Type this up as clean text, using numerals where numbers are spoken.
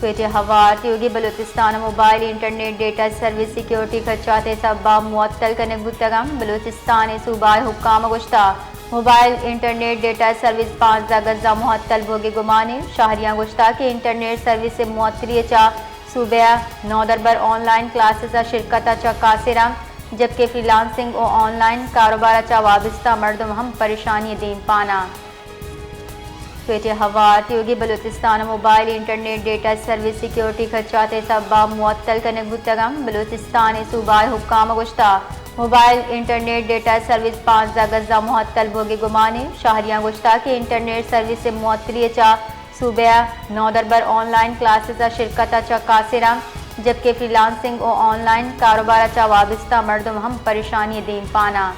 𝗃𝗵𝗯𝗏𝗃 Balochistan mobile internet data service security خدشات سبب معطل کنک بودتگم بلوچستان صوبہ حکام گشتہ موبائل انٹرنیٹ ڈیٹا سروس 15 گزہ معطل بوگی گمانے شہریاں گشتہ کہ انٹرنیٹ سروس سے معطلی چا صوبہ نودربر آن لائن کلاسز شرکت چا قاصرم جبکہ فری لانسنگ و آن لائن کاروبار چا وابستہ مردم ہم پریشانی دین پانا 𝗃𝗵𝗯𝗏𝗃 Balochistan mobile internet data service security خدشات سبب معطل کنک بودتگم بلوچستان صوبہ حکام گشتہ موبائل انٹرنیٹ ڈیٹا سروس 15 گزہ معطل بوگی گمانے شہریاں گشتہ کہ انٹرنیٹ سروس سے معطلی چا صوبہ نودربر آن لائن کلاسز شرکت چا قاصرم جبکہ فری لانسنگ و آن لائن کاروبار چا وابستہ مردم ہم پریشانی دین پانا